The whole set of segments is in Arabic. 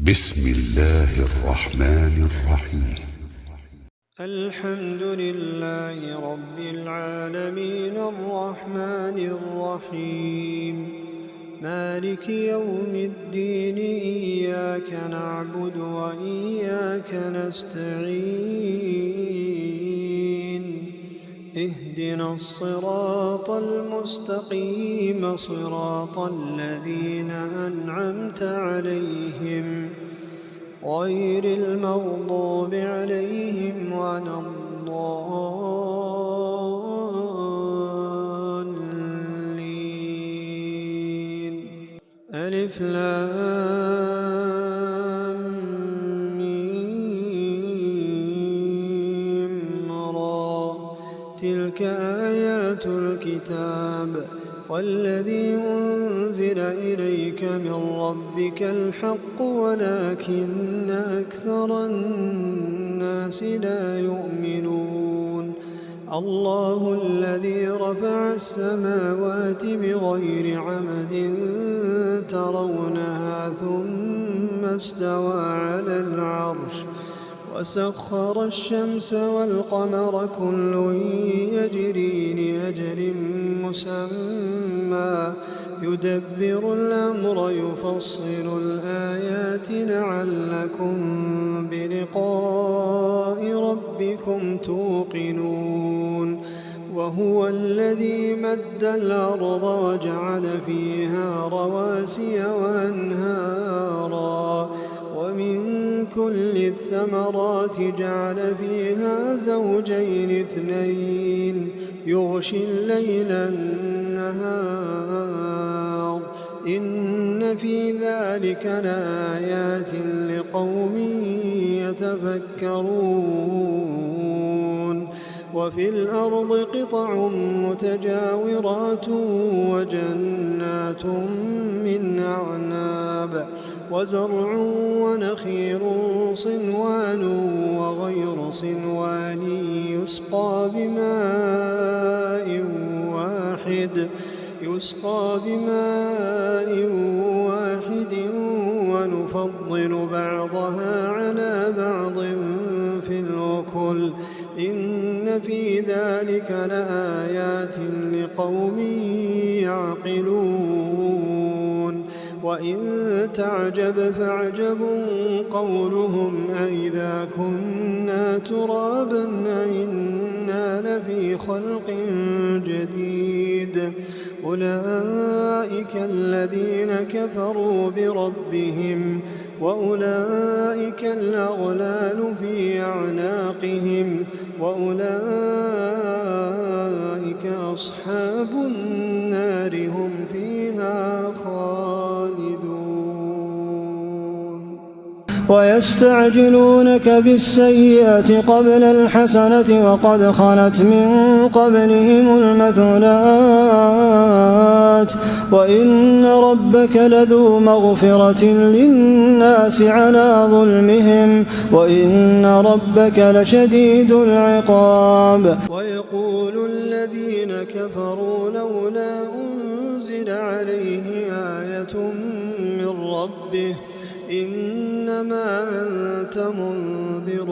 بسم الله الرحمن الرحيم. الحمد لله رب العالمين الرحمن الرحيم مالك يوم الدين إياك نعبد وإياك نستعين اهدنا الصراط المستقيم صراط الذين أنعمت عليهم غير المغضوب عليهم ولا الضالين. ألف لام ميم را تلك آيات الكتاب والذي أنزل إليك من ربك الحق ولكن أكثر الناس لا يؤمنون. الله الذي رفع السماوات بغير عمد ترونها ثم استوى على العرش وسخر الشمس والقمر كل يجري لأجل مسمى يدبر الأمر يفصل الآيات لعلكم بلقاء ربكم توقنون. وهو الذي مد الأرض وجعل فيها رواسي وأنهارا ومن كل الثمرات جعل فيها زوجين اثنين يغشي الليل النهار إن في ذلك لآيات لقوم يتفكرون. وفي الأرض قطع متجاورات وجنات من أعناب وزرع ونخيل صنوان وغير صنوان يسقى بماء واحد ونفضل بعضها على بعض في الأكل إن في ذلك لآيات لقوم يعقلون. وإن تعجب فاعجب قولهم أإذا كنا ترابا أإنا لفي خلق جديد أولئك الذين كفروا بربهم وأولئك الأغلال في أعناقهم وأولئك أصحاب النار هم فيها خالدون. ويستعجلونك بالسيئة قبل الحسنة وقد خلت من قبلهم المثلات وإن ربك لذو مغفرة للناس على ظلمهم وإن ربك لشديد العقاب. ويقول الذين كفروا لولا أنزل عليه آية من ربه إنما أنت منذر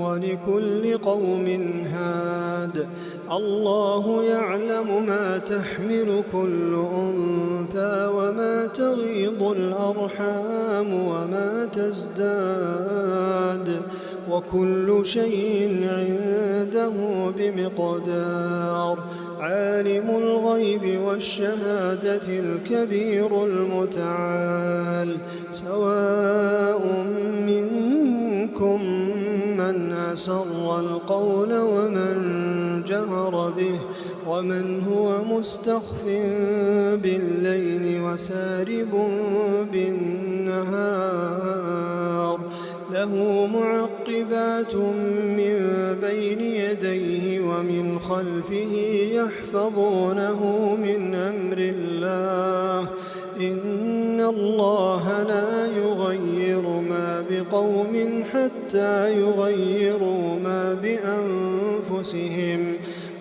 ولكل قوم هاد. الله يعلم ما تحمل كل أنثى وما تغيض الأرحام وما تزداد وكل شيء عنده بمقدار. عالم الغيب والشهادة الكبير المتعال سواء منكم من أسر القول ومن جهر به ومن هو مستخف بالليل وسارب بالنهار له معقبات من بين يديه ومن خلفه يحفظونه من أمر الله إن الله لا يغير ما بقوم حتى يغيروا ما بأنفسهم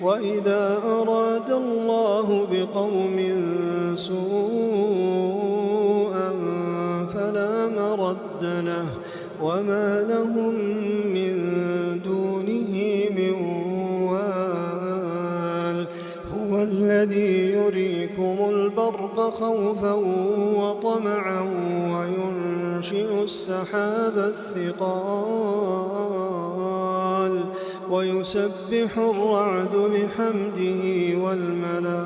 وإذا أراد الله بقوم سوءا فلا مرد له وما لهم من دونه من وال. هو الذي يريكم البرق خوفا وطمعا وينشئ السحاب الثقال ويسبح الرعد بحمده والملائكة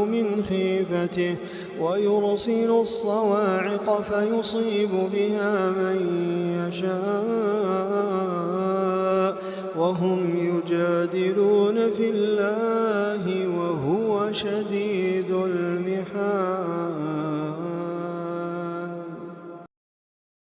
من خيفته ويرسل الصواعق فيصيب بها من يشاء وهم يجادلون في الله وهو شديد المحال.